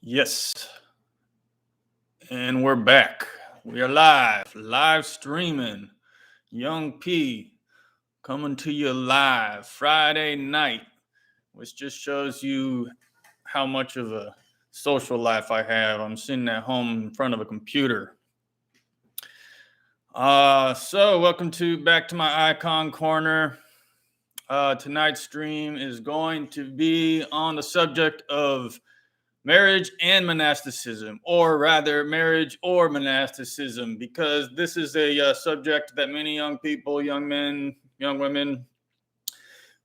Yes, and we're back. We are live streaming. Young P coming to you live Friday night, which just shows you how much of a social life I have. I'm sitting at home in front of a computer. So welcome back to my icon corner. Tonight's stream is going to be on the subject of marriage and monasticism, or rather marriage or monasticism, because this is a subject that many young people, young men, young women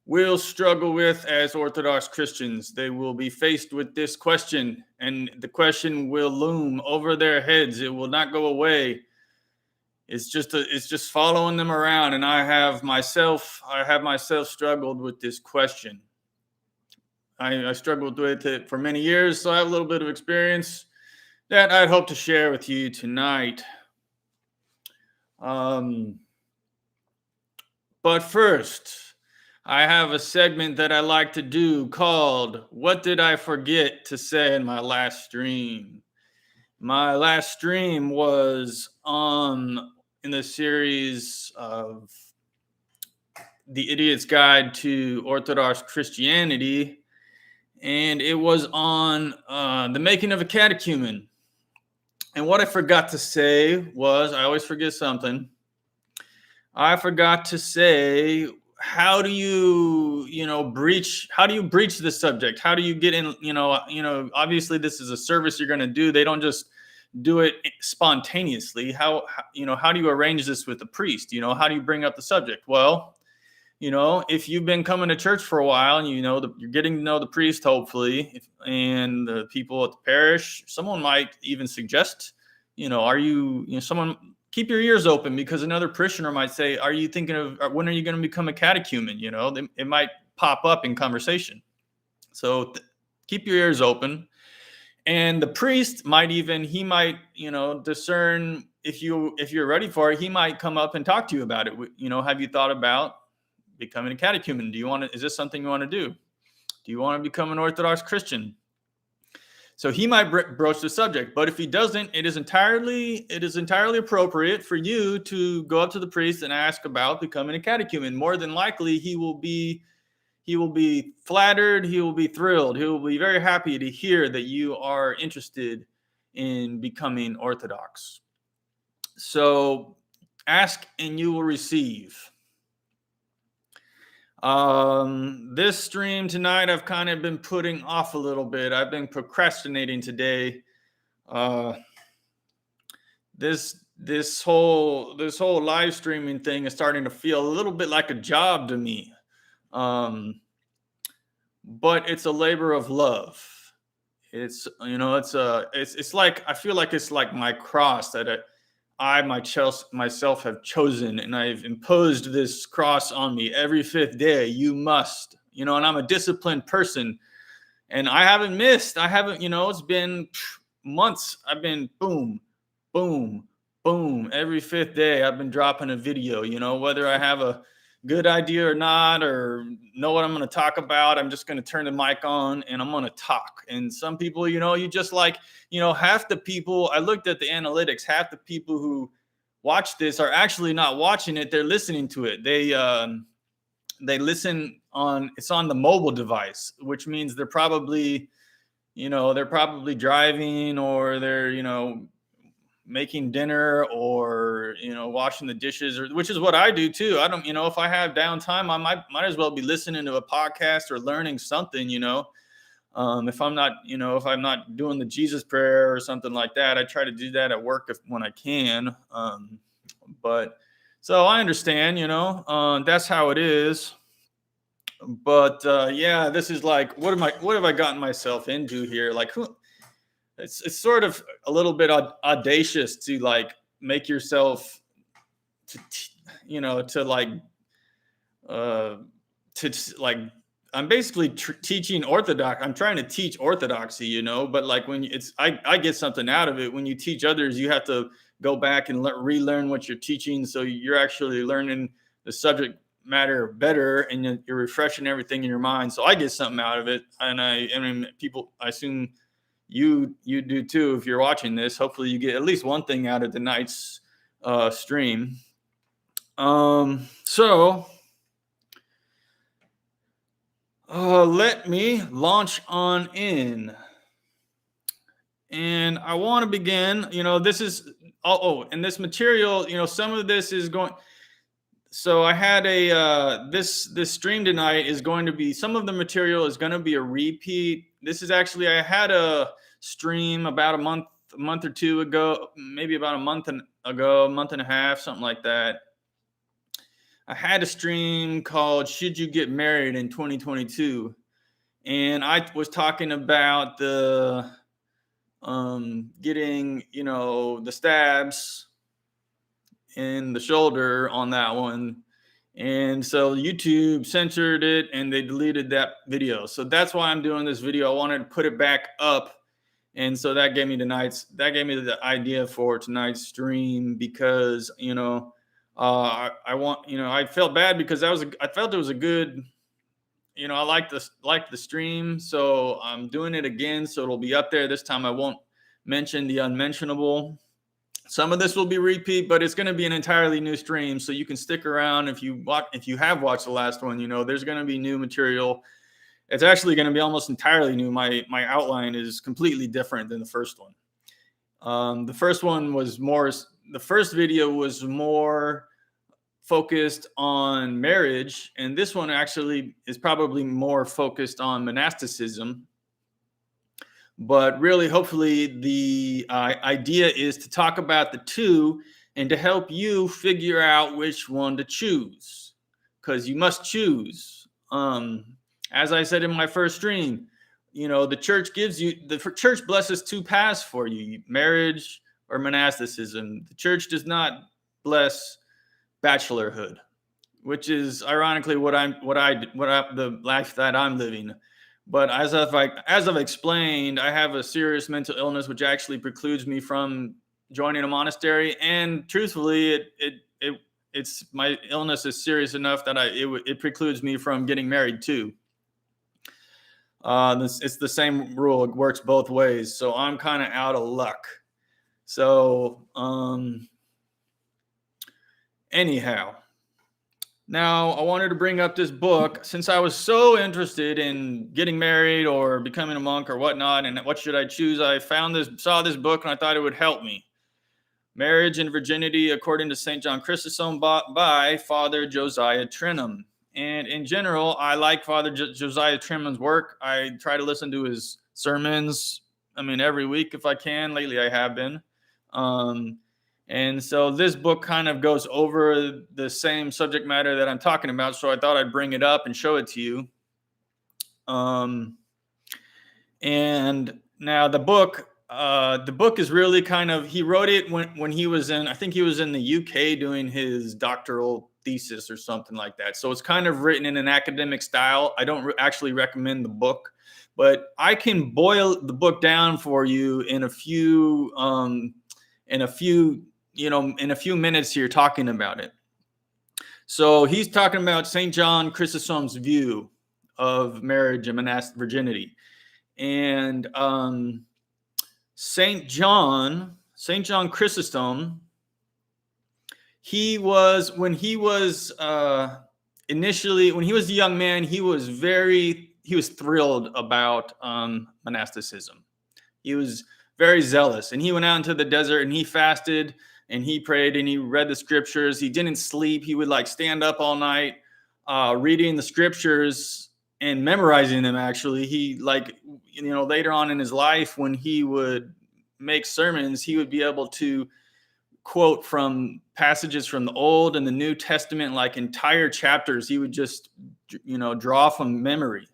will struggle with as Orthodox Christians. They will be faced with this question, and the question will loom over their heads. It will not go away. It's just following them around, and I have myself struggled with this question. I struggled with it for many years, so I have a little bit of experience that I'd hope to share with you tonight. But first, I have a segment that I like to do called "What Did I Forget to Say in My Last Stream?" My last stream was in the series of The Idiot's Guide to Orthodox Christianity, and it was on the making of a catechumen. And what I forgot to say was, I always forget something. I forgot to say, how do you breach the subject? How do you get in, obviously this is a service you're going to do. They don't just do it spontaneously. How do you arrange this with the priest? How do you bring up the subject? Well, if you've been coming to church for a while and you're getting to know the priest, hopefully, and the people at the parish, someone might even suggest, someone keep your ears open, because another parishioner might say, are you thinking of when are you going to become a catechumen? It might pop up in conversation. So keep your ears open. And the priest might discern if you're ready for it. He might come up and talk to you about it. Have you thought about becoming a catechumen? Is this something you want to do? Do you want to become an Orthodox Christian? So he might broach the subject, but if he doesn't, it is entirely appropriate for you to go up to the priest and ask about becoming a catechumen. More than likely, he will be flattered. He will be thrilled. He will be very happy to hear that you are interested in becoming Orthodox. So ask and you will receive. This stream tonight, I've kind of been putting off a little bit. I've been procrastinating today. This whole live streaming thing is starting to feel a little bit like a job to me. But it's a labor of love. It's like, I feel like it's like my cross that I myself have chosen, and I've imposed this cross on me every fifth day. You must, and I'm a disciplined person, and I haven't missed. It's been months. I've been boom, boom, boom. Every fifth day I've been dropping a video, whether I have a good idea or not, or know what I'm going to talk about. I'm just going to turn the mic on and I'm going to talk. And some people, you just like, half the people, I looked at the analytics, half the people who watch this are actually not watching it. They're listening to it. They listen it's on the mobile device, which means they're probably driving, or they're, making dinner, or washing the dishes, which is what I do too. I don't, if I have downtime, I might as well be listening to a podcast or learning something. If I'm not doing the Jesus prayer or something like that, I try to do that at work when I can. But so I understand, that's how it is. But yeah, this is like, what have I gotten myself into here? Like, it's sort of a little bit audacious to like make yourself I'm basically teaching Orthodox. I'm trying to teach Orthodoxy, but like when I get something out of it. When you teach others, you have to go back and relearn what you're teaching. So you're actually learning the subject matter better, and you're refreshing everything in your mind. So I get something out of it. And I assume you do too if you're watching this. Hopefully you get at least one thing out of tonight's stream. So let me launch on in. And I want to begin, this is, and this material, some of this is going, so I had this stream tonight is going to be, some of the material is going to be a repeat. This is actually, I had a stream about a month or two ago, maybe about a month and a half, something like that. I had a stream called Should You Get Married in 2022? And I was talking about the getting, the stabs in the shoulder on that one. And so YouTube censored it and they deleted that video. So that's why I'm doing this video. I wanted to put it back up. And so that gave me the idea for tonight's stream, because, I felt bad because I felt it was a good, I like the stream. So I'm doing it again. So it'll be up there. This time I won't mention the unmentionable. Some of this will be repeat, but it's going to be an entirely new stream. So you can stick around if you have watched the last one. There's going to be new material. It's actually going to be almost entirely new. My outline is completely different than the first one. The first video was more focused on marriage, and this one actually is probably more focused on monasticism. But really, hopefully, the idea is to talk about the two and to help you figure out which one to choose, because you must choose. As I said in my first stream, the church blesses two paths for you: marriage or monasticism. The church does not bless bachelorhood, which is ironically the life that I'm living. But as I've explained, I have a serious mental illness which actually precludes me from joining a monastery. And truthfully, it's my illness is serious enough that it precludes me from getting married too. It's the same rule; it works both ways. So I'm kind of out of luck. So anyhow. Now, I wanted to bring up this book since I was so interested in getting married or becoming a monk or whatnot, and what should I choose? I saw this book, and I thought it would help me. Marriage and Virginity According to St. John Chrysostom by Father Josiah Trenum. And in general, I like Father Josiah Trenum's work. I try to listen to his sermons, every week if I can. Lately, I have been. And so this book kind of goes over the same subject matter that I'm talking about. So I thought I'd bring it up and show it to you. And now the book is really kind of, he wrote it when he was I think he was in the UK doing his doctoral thesis or something like that. So it's kind of written in an academic style. I don't actually recommend the book, but I can boil the book down for you in a few minutes here talking about it. So he's talking about St. John Chrysostom's view of marriage and monastic virginity. And St. John Chrysostom, when he was a young man, he was thrilled about monasticism. He was very zealous, and he went out into the desert and he fasted and he prayed and he read the scriptures. He didn't sleep. He would stand up all night reading the scriptures and memorizing them. Actually, he later on in his life, when he would make sermons, he would be able to quote from passages from the Old and the New Testament, like entire chapters. He would just draw from memory.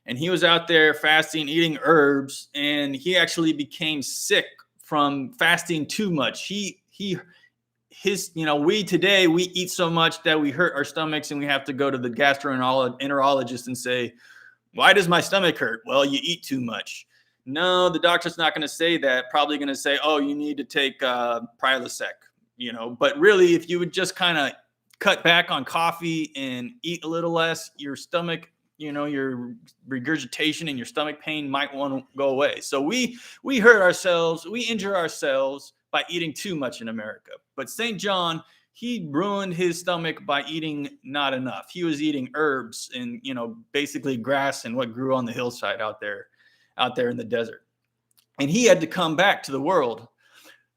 And he was out there fasting, eating herbs, and he actually became sick from fasting too much. We today eat so much that we hurt our stomachs and we have to go to the gastroenterologist and say, why does my stomach hurt? Well, you eat too much. No, the doctor's not going to say that. Probably going to say, oh, you need to take Prilosec, But really, if you would just kind of cut back on coffee and eat a little less, your stomach your regurgitation and your stomach pain might want to go away. So we hurt ourselves, we injure ourselves by eating too much in America. But St. John, he ruined his stomach by eating not enough. He was eating herbs and, basically grass and what grew on the hillside out there in the desert. And he had to come back to the world.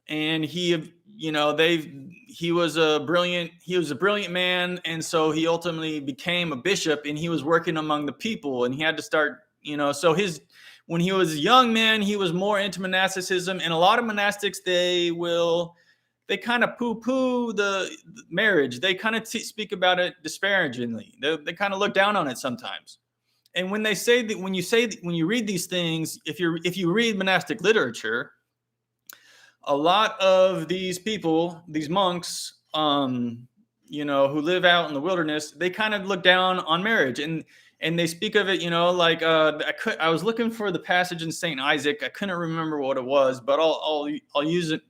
And he was a brilliant man. And so he ultimately became a bishop, and he was working among the people, and he had to start, when he was a young man, he was more into monasticism. And a lot of monastics, they kind of poo-poo the marriage. They kind of speak about it disparagingly. They kind of look down on it sometimes. And when they say that, when you read these things, if you read monastic literature, a lot of these people, these monks, who live out in the wilderness, they kind of look down on marriage, and they speak of it, I was looking for the passage in Saint Isaac. I couldn't remember what it was, but I'll use it.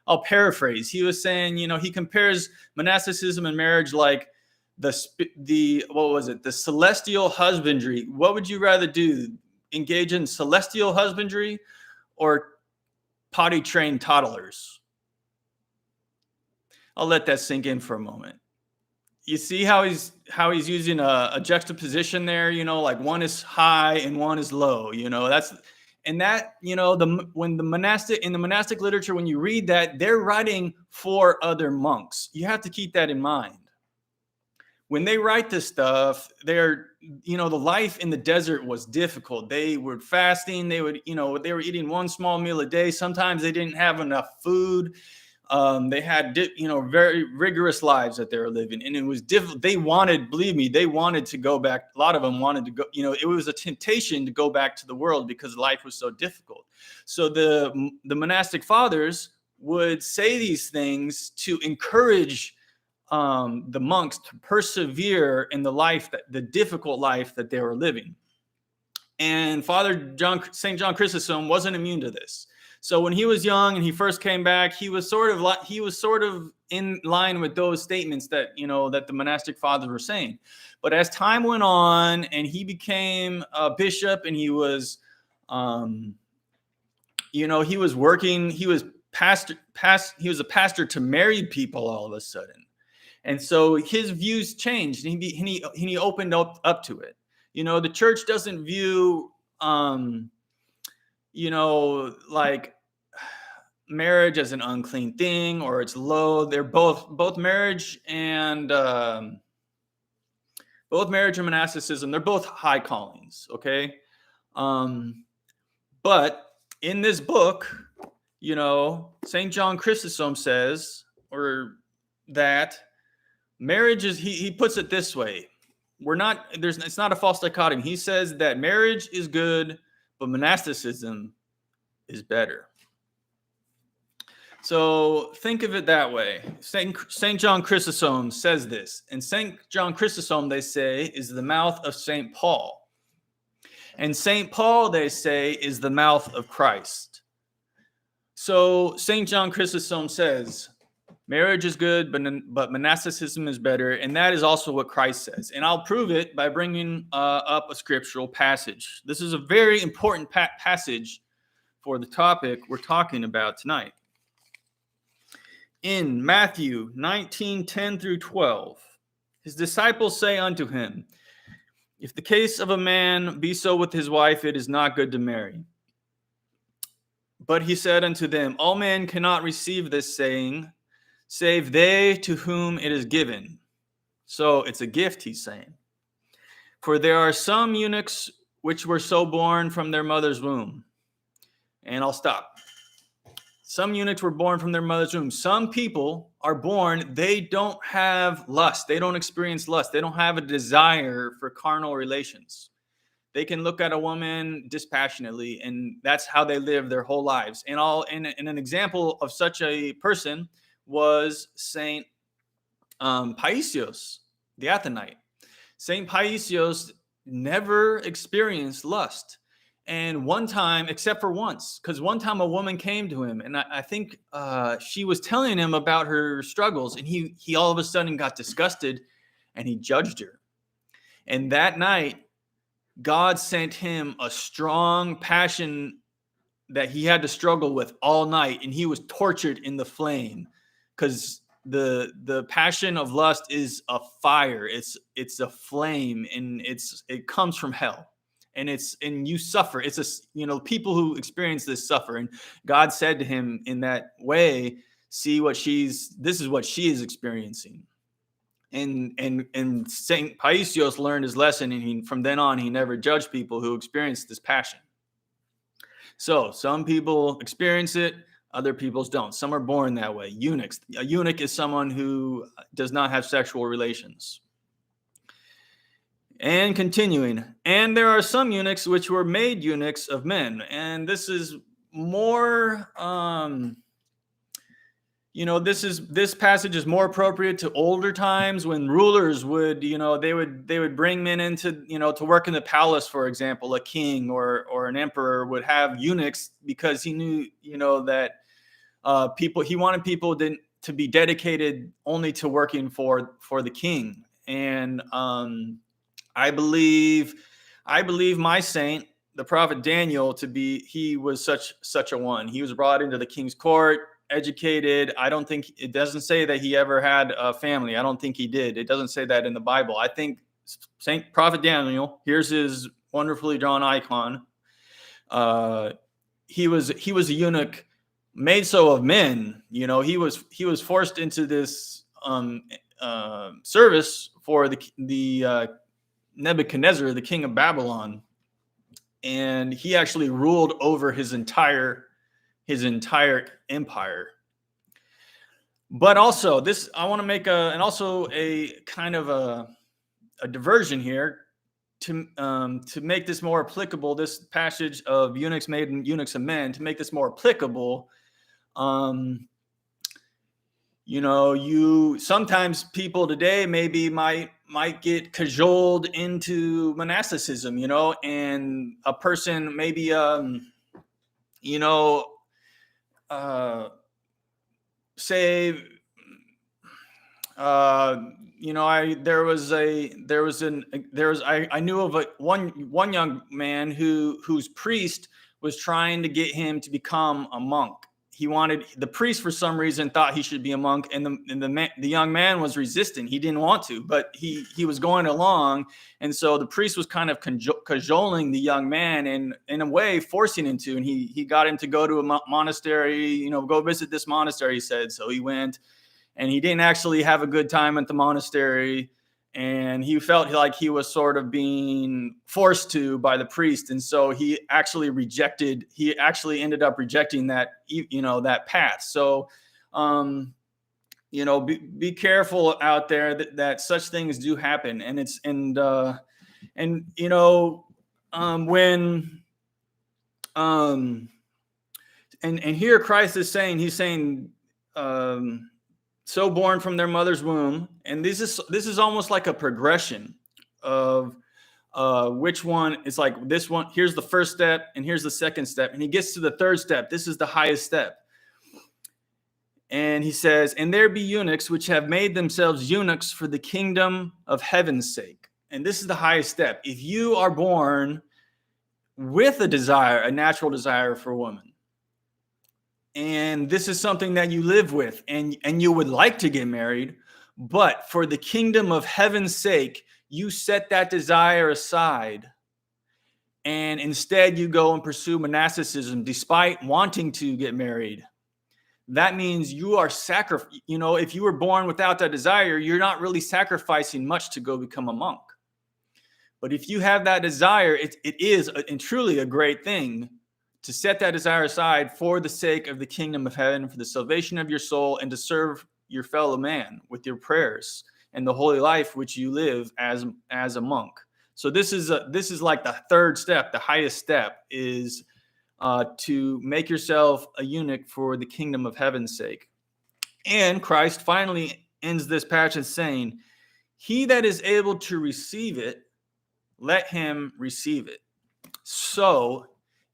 I'll paraphrase. He was saying, he compares monasticism and marriage like the celestial husbandry. What would you rather do? Engage in celestial husbandry or potty trained toddlers? I'll let that sink in for a moment. You see how he's using a juxtaposition there, like one is high and one is low, in the monastic literature, when you read that, they're writing for other monks. You have to keep that in mind. When they write this stuff, the life in the desert was difficult. They were fasting. They were eating one small meal a day. Sometimes they didn't have enough food. They had, very rigorous lives that they were living, and it was difficult. Believe me, they wanted to go back. A lot of them wanted to go, it was a temptation to go back to the world because life was so difficult. So the monastic fathers would say these things to encourage the monks to persevere in the difficult life that they were living. And St. John Chrysostom wasn't immune to this. So when he was young and he first came back, he was sort of in line with those statements that the monastic fathers were saying. But as time went on and he became a bishop, and he was he was working, he was a pastor to married people all of a sudden. And so his views changed, and he opened up to it. The church doesn't view, like marriage as an unclean thing, or it's low. They're both marriage and monasticism. They're both high callings. Okay. But in this book, St. John Chrysostom says, that marriage is, he puts it this way. It's not a false dichotomy. He says that marriage is good, but monasticism is better. So think of it that way. St. John Chrysostom says this. And St. John Chrysostom, they say, is the mouth of St. Paul. And St. Paul, they say, is the mouth of Christ. So St. John Chrysostom says, marriage is good, but monasticism is better. And that is also what Christ says. And I'll prove it by bringing up a scriptural passage. This is a very important passage for the topic we're talking about tonight. In Matthew 19:10 through 12, his disciples say unto him, if the case of a man be so with his wife, it is not good to marry. But he said unto them, all men cannot receive this saying, save they to whom it is given. So it's a gift, he's saying. For there are some eunuchs which were so born from their mother's womb. And I'll stop. Some eunuchs were born from their mother's womb. Some people are born, they don't have lust. They don't experience lust. They don't have a desire for carnal relations. They can look at a woman dispassionately, and that's how they live their whole lives. And an example of such a person was Saint Paisios, the Athonite. Saint Paisios never experienced lust. And one time, except for once, because one time a woman came to him, and I think she was telling him about her struggles, and he all of a sudden got disgusted, and he judged her. And that night, God sent him a strong passion that he had to struggle with all night, and he was tortured in the flame, because the passion of lust is a fire. It's a flame, and it comes from hell, and you suffer. It's people who experience this suffer, and God said to him in that way, see this is what she is experiencing. And Saint Paisios learned his lesson, and from then on he never judged people who experienced this passion. So some people experience it, other people's don't. Some are born that way. Eunuchs. A eunuch is someone who does not have sexual relations. And continuing, and there are some eunuchs which were made eunuchs of men. And this is more, this passage is more appropriate to older times, when rulers would, they would bring men into, to work in the palace, for example. A king or an emperor would have eunuchs, because he knew, that he wanted people to be dedicated only to working for the king. And I believe my saint, the prophet Daniel, he was such a one. He was brought into the king's court, educated. It doesn't say that he ever had a family. I don't think he did. It doesn't say that in the Bible. I think Saint Prophet Daniel, here's his wonderfully drawn icon. He was a eunuch, made so of men. He was forced into this service for the Nebuchadnezzar, the king of Babylon, and he actually ruled over his entire empire. But also, I want to make a kind of a diversion here to make this more applicable. This passage of eunuchs made and eunuchs of men, to make this more applicable. Sometimes people today maybe might get cajoled into monasticism, and a person maybe say, I knew of one young man whose priest was trying to get him to become a monk. The priest, for some reason, thought he should be a monk, and the young man was resistant. He didn't want to, but he was going along, and so the priest was kind of cajoling the young man, and in a way forcing him to. And he got him to go to a monastery, go visit this monastery, he said. So he went, and he didn't actually have a good time at the monastery, and he felt like he was sort of being forced to by the priest. And so he actually ended up rejecting that, that path. So, be careful out there that such things do happen. And here Christ is saying, he's saying, so born from their mother's womb. And this is almost like a progression of which one. It's like this one, here's the first step, and here's the second step, and he gets to the third step. This is the highest step. And he says, and there be eunuchs which have made themselves eunuchs for the kingdom of heaven's sake. And this is the highest step. If you are born with a natural desire for a woman, and this is something that you live with, and you would like to get married, but for the kingdom of heaven's sake, you set that desire aside, and instead you go and pursue monasticism despite wanting to get married. That means you are if you were born without that desire, you're not really sacrificing much to go become a monk. But if you have that desire, it is truly a great thing to set that desire aside for the sake of the kingdom of heaven, for the salvation of your soul, and to serve your fellow man with your prayers and the holy life which you live as a monk. So this is like the third step. The highest step is to make yourself a eunuch for the kingdom of heaven's sake. And Christ finally ends this passage saying, he that is able to receive it, let him receive it. So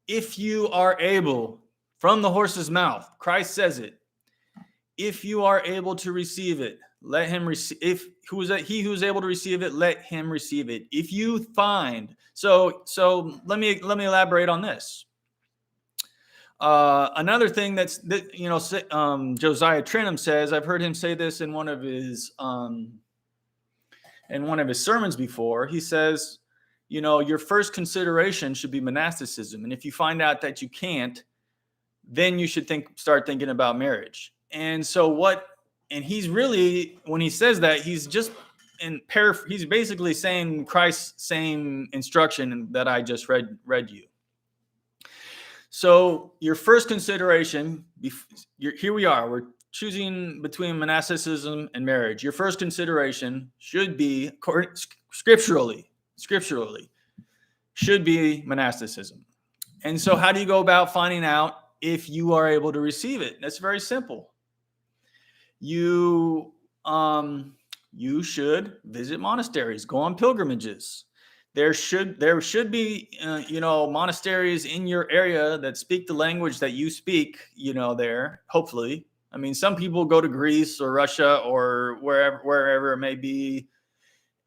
if you are able, from the horse's mouth, Christ says it, if you are able to receive it, let him receive. If he who's able to receive it, let him receive it. If you find, so let me elaborate on this. Another thing that Josiah Trenum says, I've heard him say this in one of his sermons before. He says, your first consideration should be monasticism, and if you find out that you can't, then you should start thinking about marriage. And so and he's really, when he says that, he's just he's basically saying Christ's same instruction that I just read you. So your first consideration, here we are, we're choosing between monasticism and marriage. Your first consideration should be, scripturally, should be monasticism. And so how do you go about finding out if you are able to receive it? That's very simple. You should visit monasteries, go on pilgrimages. There should be monasteries in your area that speak the language that you speak, there, hopefully. I mean, some people go to Greece or Russia or wherever it may be,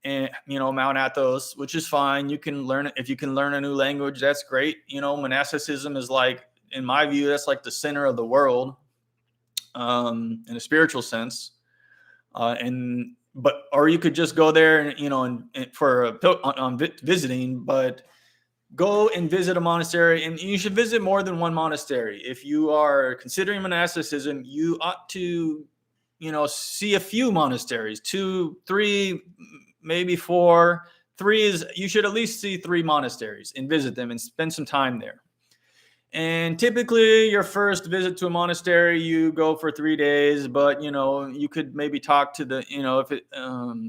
and Mount Athos, which is fine. You can learn it. If you can learn a new language, that's great. Monasticism is, like, in my view, that's like the center of the world, in a spiritual sense. Or you could just go there and visiting, but go and visit a monastery, and you should visit more than one monastery. If you are considering monasticism, you ought to, see a few monasteries, 2, 3, maybe 4. 3 is, you should at least see 3 monasteries and visit them and spend some time there. And typically your first visit to a monastery, you go for 3 days, but, you could maybe talk to the,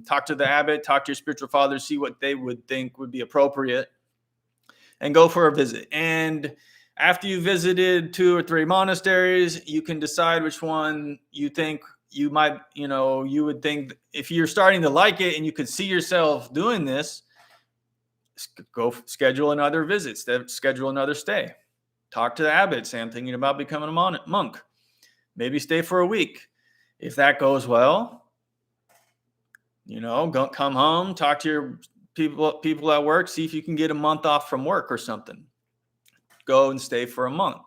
talk to the abbot, talk to your spiritual father, see what they would think would be appropriate, and go for a visit. And after you visited 2 or 3 monasteries, you can decide which one you think you might, you would think, if you're starting to like it and you could see yourself doing this, go schedule another visit, schedule another stay. Talk to the abbot, say, I'm thinking about becoming a monk. Maybe stay for a week. If that goes well, go come home, talk to your people at work, see if you can get a month off from work or something. Go and stay for a month.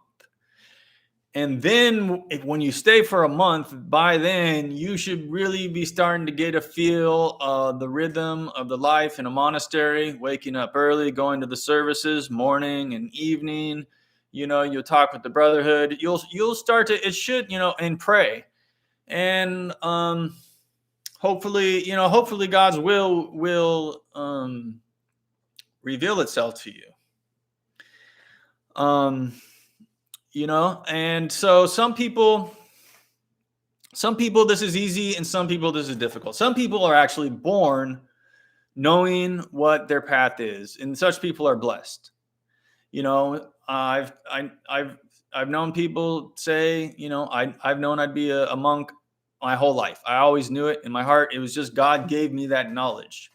And then when you stay for a month, by then you should really be starting to get a feel of the rhythm of the life in a monastery, waking up early, going to the services, morning and evening. You'll talk with the brotherhood. You'll start to, and pray. And hopefully God's will reveal itself to you. And so some people this is easy, and some people this is difficult. Some people are actually born knowing what their path is, and such people are blessed. I've known people say, I've known I'd be a monk my whole life. I always knew it in my heart. It was just God gave me that knowledge.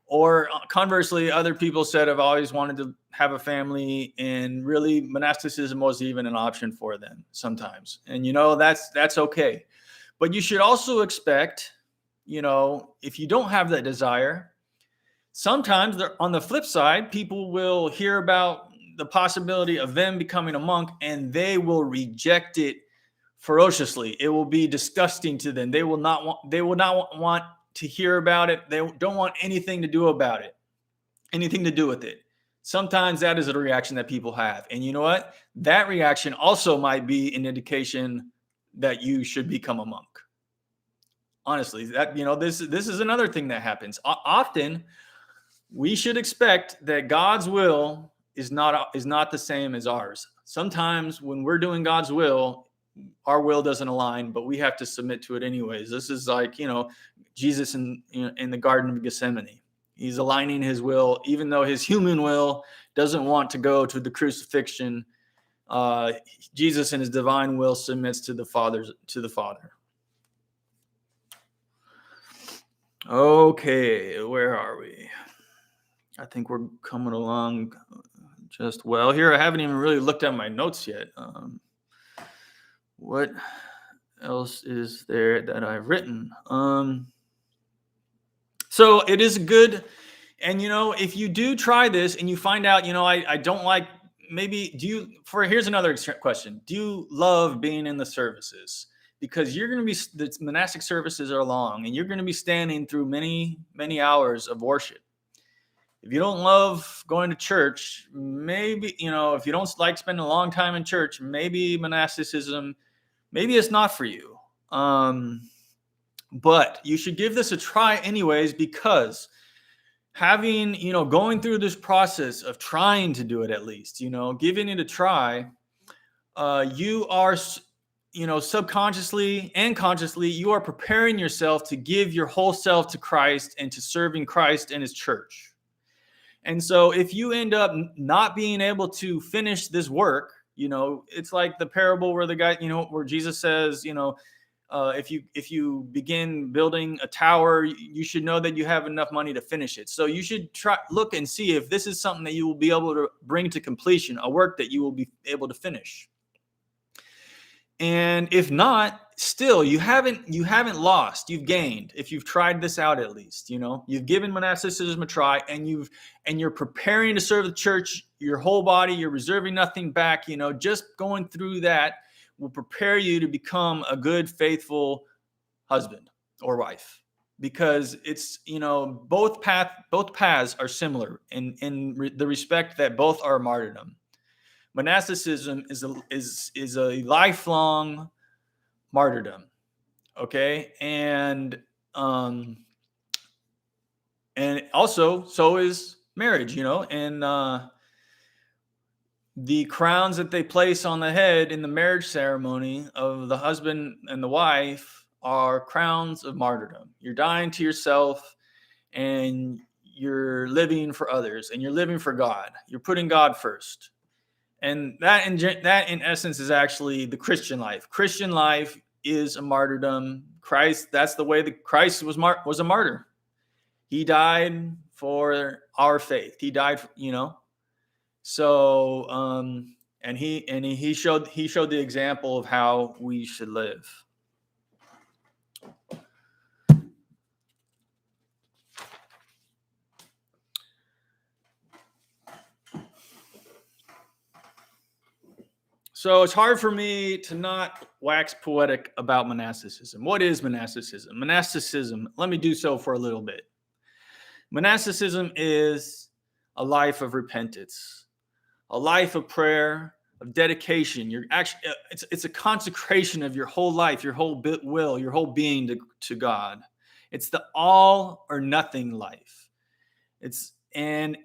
Or conversely, other people said I've always wanted to have a family, and really monasticism was even an option for them sometimes. And that's okay. But you should also expect, if you don't have that desire, sometimes on the flip side, people will hear about the possibility of them becoming a monk, and they will reject it ferociously. It will be disgusting to them. They will not want to hear about it. They don't want anything to do with it. Sometimes that is a reaction that people have. And you know what? That reaction also might be an indication that you should become a monk. Honestly, that, this is another thing that happens. Often we should expect that God's will is not the same as ours. Sometimes when we're doing God's will, our will doesn't align, but we have to submit to it anyways. This is like, Jesus in the Garden of Gethsemane. He's aligning his will, even though his human will doesn't want to go to the crucifixion. Jesus in his divine will submits to the Father. Okay, where are we? I think we're coming along just well here. I haven't even really looked at my notes yet. What else is there that I've written? So it is good. And if you do try this and you find out, I don't like, maybe here's another question. Do you love being in the services? Because you're going to be, the monastic services are long and you're going to be standing through many, many hours of worship. If you don't love going to church, maybe, if you don't like spending a long time in church, maybe monasticism, maybe it's not for you. But you should give this a try anyways, because having, going through this process of trying to do it, at least, giving it a try, you are, subconsciously and consciously, you are preparing yourself to give your whole self to Christ and to serving Christ and his church. And so if you end up not being able to finish this work, it's like the parable where the guy, where Jesus says, if you begin building a tower, you should know that you have enough money to finish it. So you should look and see if this is something that you will be able to bring to completion, a work that you will be able to finish. And if not, still you haven't lost, you've gained. If you've tried this out, at least, you've given monasticism a try, and you're preparing to serve the church, your whole body, you're reserving nothing back, just going through that will prepare you to become a good, faithful husband or wife, because it's, both paths are similar in the respect that both are martyrdom. Monasticism is a lifelong martyrdom, okay, and also so is marriage, and the crowns that they place on the head in the marriage ceremony of the husband and the wife are crowns of martyrdom. You're dying to yourself, and you're living for others, and you're living for God. You're putting God first. And that in essence is actually the Christian life. Christian life is a martyrdom. Christ, that's the way that Christ was a martyr. He died for our faith. He died, So, and he showed the example of how we should live. So it's hard for me to not wax poetic about monasticism. What is monasticism? Monasticism, let me do so for a little bit. Monasticism is a life of repentance, a life of prayer, of dedication. It's a consecration of your whole life, your whole will, your whole being to God. It's the all or nothing life. And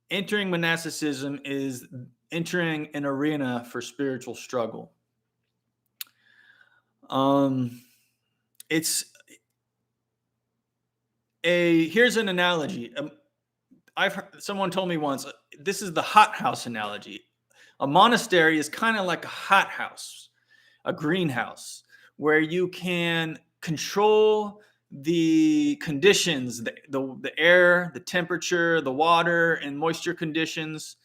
entering monasticism is entering an arena for spiritual struggle. Here's an analogy. Someone told me once, this is the hothouse analogy. A monastery is kind of like a hothouse, a greenhouse, where you can control the conditions, the air, the temperature, the water and moisture conditions,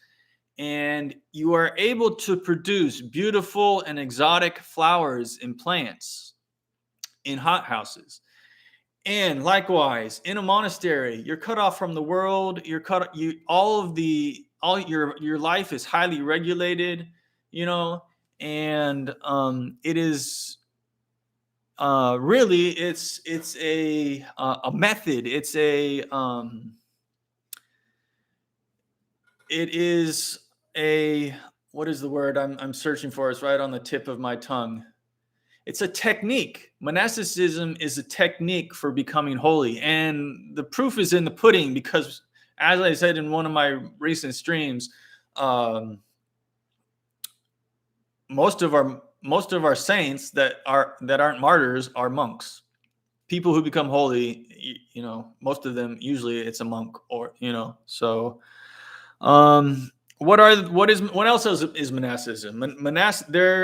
and you are able to produce beautiful and exotic flowers and plants in hothouses. And likewise, in a monastery, you're cut off from the world. Your life is highly regulated, and it is really it's a method. It is a, what is the word I'm searching for? It's right on the tip of my tongue. It's a technique. Monasticism is a technique for becoming holy. And the proof is in the pudding, because as I said in one of my recent streams, most of our saints that aren't martyrs are monks. People who become holy, most of them, usually it's a monk, or, so what else is monasticism?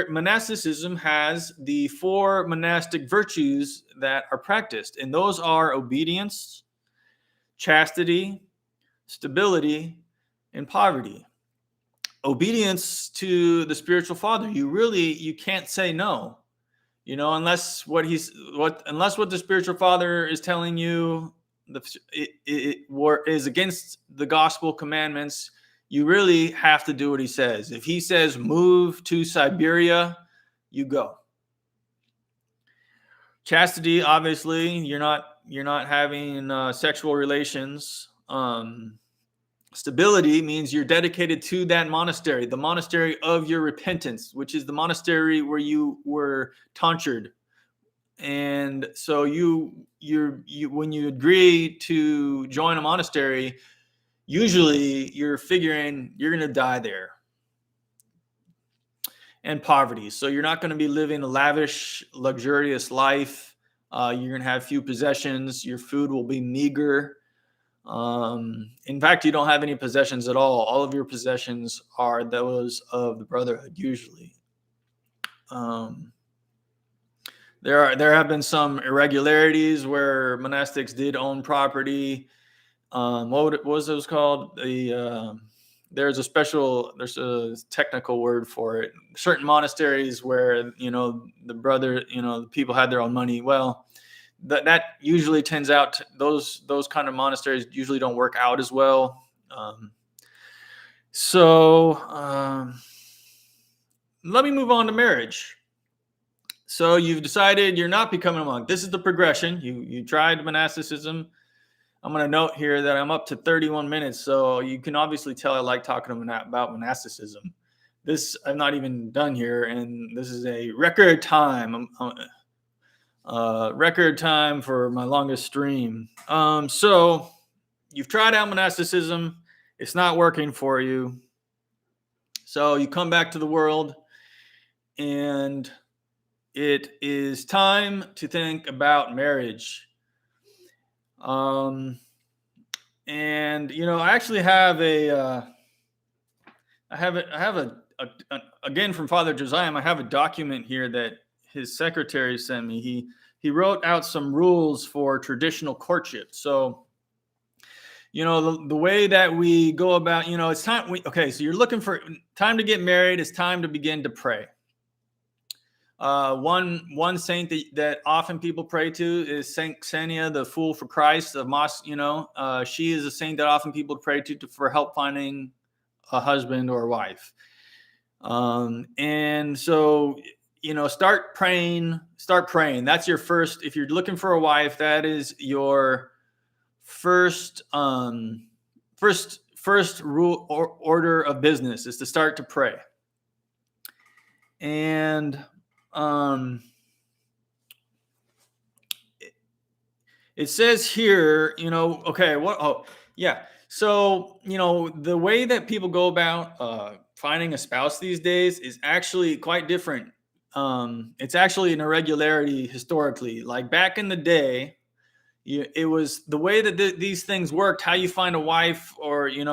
Monasticism has the 4 monastic virtues that are practiced, and those are obedience, chastity, stability, and poverty. Obedience to the spiritual father. You can't say no. unless what the spiritual father is telling you is against the gospel commandments, you really have to do what he says. If he says move to Siberia, you go. Chastity, obviously, you're not having sexual relations. Stability means you're dedicated to that monastery, the monastery of your repentance, which is the monastery where you were tonsured. And so you when you agree to join a monastery, usually you're figuring you're going to die there. And poverty. So you're not going to be living a lavish, luxurious life. You're going to have few possessions. Your food will be meager. In fact, you don't have any possessions at all. All of your possessions are those of the brotherhood, usually. There have been some irregularities where monastics did own property. What was those called? There's a technical word for it. Certain monasteries where the people had their own money. Well, that usually tends out to, those kind of monasteries usually don't work out as well. Let me move on to marriage. So you've decided you're not becoming a monk. This is the progression. You tried monasticism. I'm going to note here that I'm up to 31 minutes, so you can obviously tell I like talking about monasticism. I'm not even done here, and this is a record time. Record time for my longest stream. So you've tried out monasticism. It's not working for you. So you come back to the world, and it is time to think about marriage. I actually have again from Father Josiah, I have a document here that his secretary sent me. He wrote out some rules for traditional courtship. So, the way that we go about, it's time. So you're looking for time to get married. It's time to begin to pray. One saint that often people pray to is Saint Xenia, the Fool for Christ of Mosque. She is a saint that often people pray to for help finding a husband or a wife. And so, start praying. That's your first. If you're looking for a wife, that is your first rule or order of business, is to start to pray. And it says here, So, the way that people go about finding a spouse these days is actually quite different. It's actually an irregularity historically. Like back in the day, it was the way that these things worked. How you find a wife, or you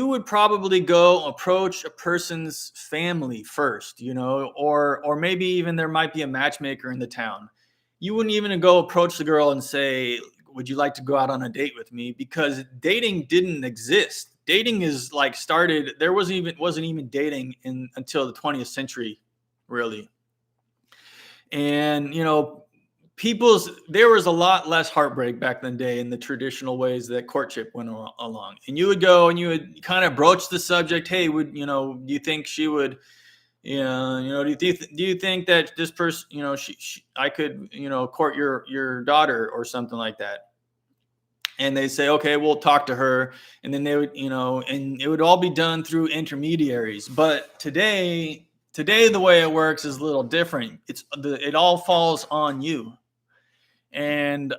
would probably go approach a person's family first, or maybe even there might be a matchmaker in the town. You wouldn't even go approach the girl and say, would you like to go out on a date with me? Because dating didn't exist. Dating is started. There wasn't even dating until the 20th century, really. And, there was a lot less heartbreak back in the day in the traditional ways that courtship went along. And you would go and you would kind of broach the subject. Hey, do you think she would, do you think that this person, I could, court your daughter or something like that? And they say, okay, we'll talk to her. And then they would, and it would all be done through intermediaries. But today, the way it works is a little different. It all falls on you. And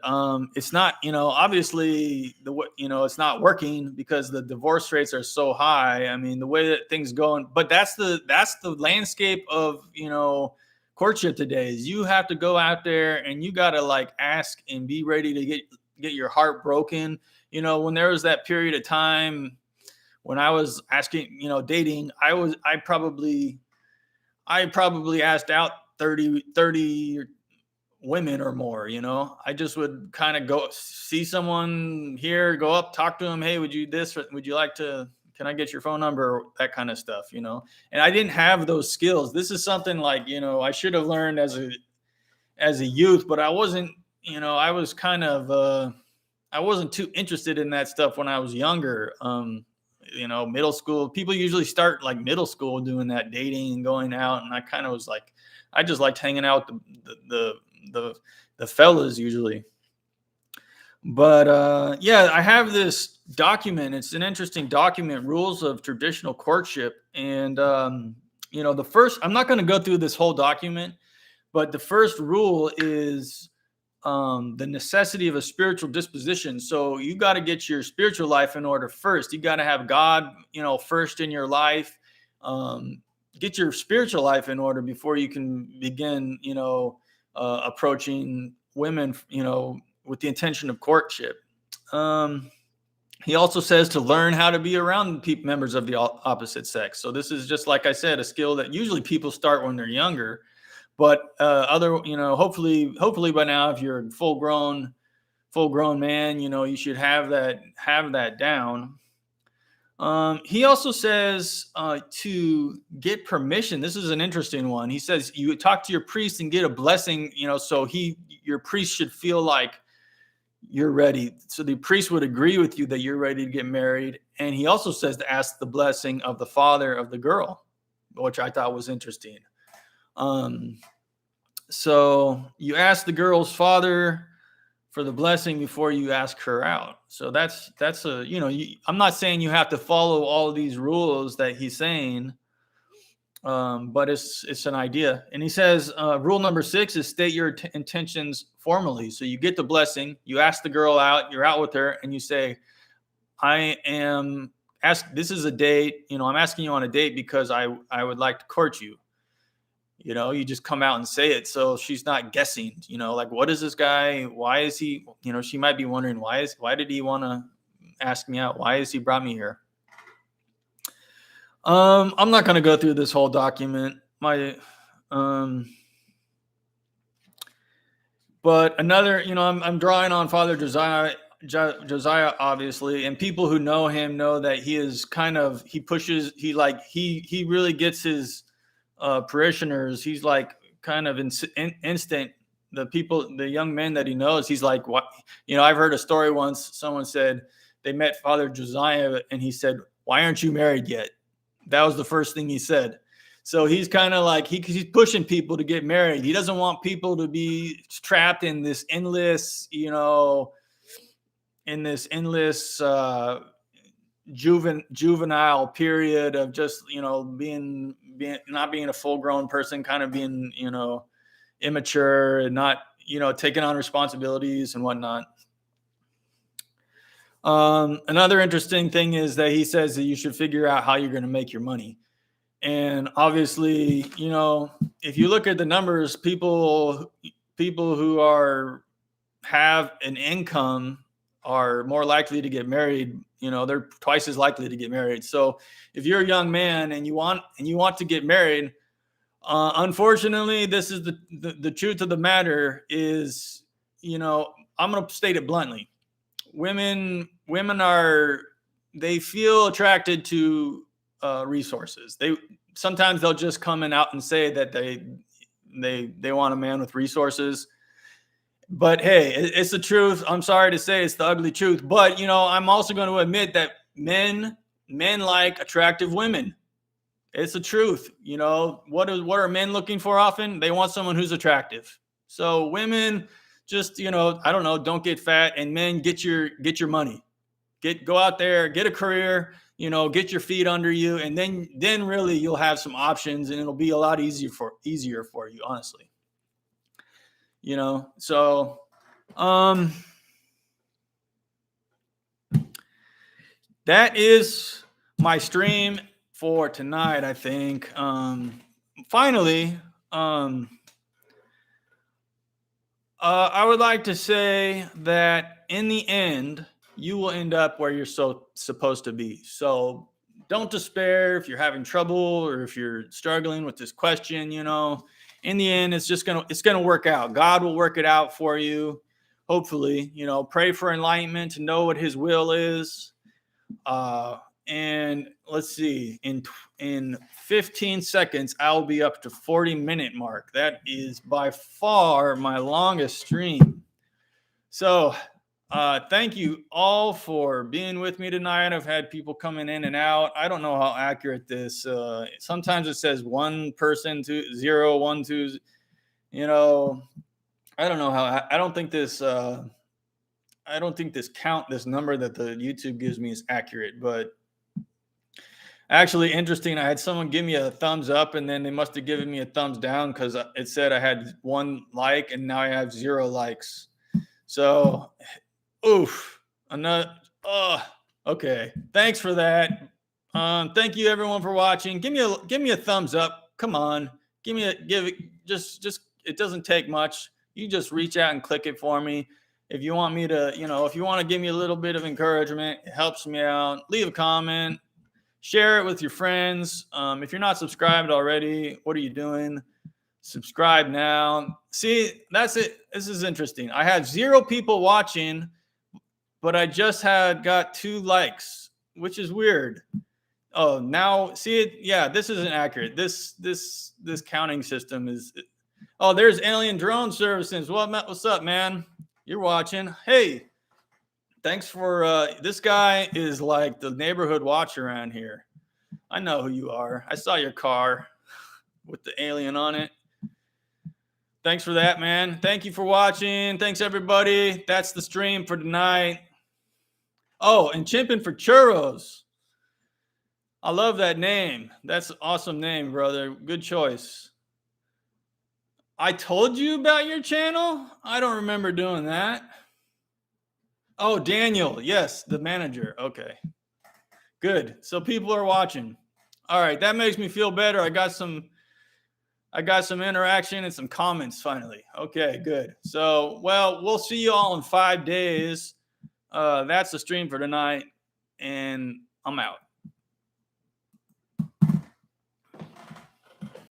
it's not, obviously it's not working because the divorce rates are so high. I mean, the way that things go, but that's the landscape of, courtship today. Is you have to go out there and you got to ask and be ready to get your heart broken. When there was that period of time when I was asking, dating, I probably asked out 30 women or more. I just would kind of go see someone here, go up, talk to them. Hey, would you like to can I get your phone number? That kind of stuff, and I didn't have those skills. This is something like, I should have learned as a youth, but I wasn't, I was kind of, I wasn't too interested in that stuff when I was younger. Middle school, people usually start like middle school doing that, dating and going out. And I kind of was like, I just liked hanging out with the fellas usually. But yeah, I have this document. It's an interesting document, Rules of Traditional Courtship. And, the first, I'm not going to go through this whole document, but the first rule is the necessity of a spiritual disposition. So you got to get your spiritual life in order first. You got to have God, first in your life. Get your spiritual life in order before you can begin, approaching women, with the intention of courtship. He also says to learn how to be around members of the opposite sex. So this is just, like I said, a skill that usually people start when they're younger. But hopefully by now, if you're a full grown man, you should have that down. He also says to get permission. This is an interesting one. He says you talk to your priest and get a blessing, so your priest should feel like you're ready. So the priest would agree with you that you're ready to get married. And he also says to ask the blessing of the father of the girl, which I thought was interesting. So you ask the girl's father for the blessing before you ask her out. So that's I'm not saying you have to follow all of these rules that he's saying, but it's an idea. And he says, rule number 6 is state your intentions formally. So you get the blessing, you ask the girl out, you're out with her, and you say, this is a date, I'm asking you on a date because I would like to court you. You just come out and say it. So she's not guessing, like, what is this guy? Why is he, she might be wondering, why did he want to ask me out? Why has he brought me here? I'm not going to go through this whole document. But another, I'm drawing on Father Josiah, obviously, and people who know him know that he is he really gets his parishioners. He's like kind of instant. The young men that he knows, he's like, what? I've heard a story once. Someone said they met Father Josiah and he said, "Why aren't you married yet?" That was the first thing he said. So he's kind of like, he's pushing people to get married. He doesn't want people to be trapped in this endless, juvenile period of just, being not being a full grown person, kind of being, immature and not, taking on responsibilities and whatnot. Another interesting thing is that he says that you should figure out how you're going to make your money. And obviously, if you look at the numbers, people who have an income are more likely to get married. They're twice as likely to get married. So if you're a young man and you want to get married, unfortunately, this is the truth of the matter is, I'm going to state it bluntly. Women they feel attracted to resources. Sometimes they'll just come out and say that they want a man with resources. But hey, it's the truth. I'm sorry to say it's the ugly truth. But I'm also going to admit that men like attractive women. It's the truth. What are men looking for often? They want someone who's attractive. So women just, I don't know, don't get fat, and men get your money. Go out there, get a career, get your feet under you, and then really you'll have some options, and it'll be a lot easier for you, honestly. So that is my stream for tonight, I think. Finally, I would like to say that in the end, you will end up where you're supposed to be. So don't despair if you're having trouble or if you're struggling with this question. In the end, it's gonna work out. God will work it out for you. Hopefully, pray for enlightenment to know what His will is. And let's see, in 15 seconds, I'll be up to 40-minute mark. That is by far my longest stream. So thank you all for being with me tonight. I've had people coming in and out. I don't know how accurate this. Sometimes it says 1 person, 2, 0, 1, 2. You know, I don't know how. I don't think this. I don't think this number that the YouTube gives me is accurate. But actually, interesting. I had someone give me a thumbs up, and then they must have given me a thumbs down because it said I had 1 like, and now I have 0 likes. So, oof. Another. Okay. Thanks for that. Thank you everyone for watching. Give me a thumbs up. Come on. Give it. Just. It doesn't take much. You just reach out and click it for me. If you want me to, if you want to give me a little bit of encouragement, it helps me out. Leave a comment. Share it with your friends. If you're not subscribed already, what are you doing? Subscribe now. See, that's it. This is interesting. I had 0 people watching, but I just got 2 likes, which is weird. Oh, now see it. Yeah, this isn't accurate. This counting system is. Oh, there's Alien Drone Services. What's up, man? You're watching. Hey, thanks for this guy is like the neighborhood watch around here. I know who you are. I saw your car with the alien on it. Thanks for that, man. Thank you for watching. Thanks, everybody. That's the stream for tonight. Oh, and Chimpin' for Churros. I love that name. That's an awesome name, brother. Good choice. I told you about your channel? I don't remember doing that. Oh, Daniel. Yes, the manager. Okay. Good. So people are watching. All right. That makes me feel better. I got some interaction and some comments finally. Okay, good. So, well, we'll see you all in 5 days. That's the stream for tonight, and I'm out.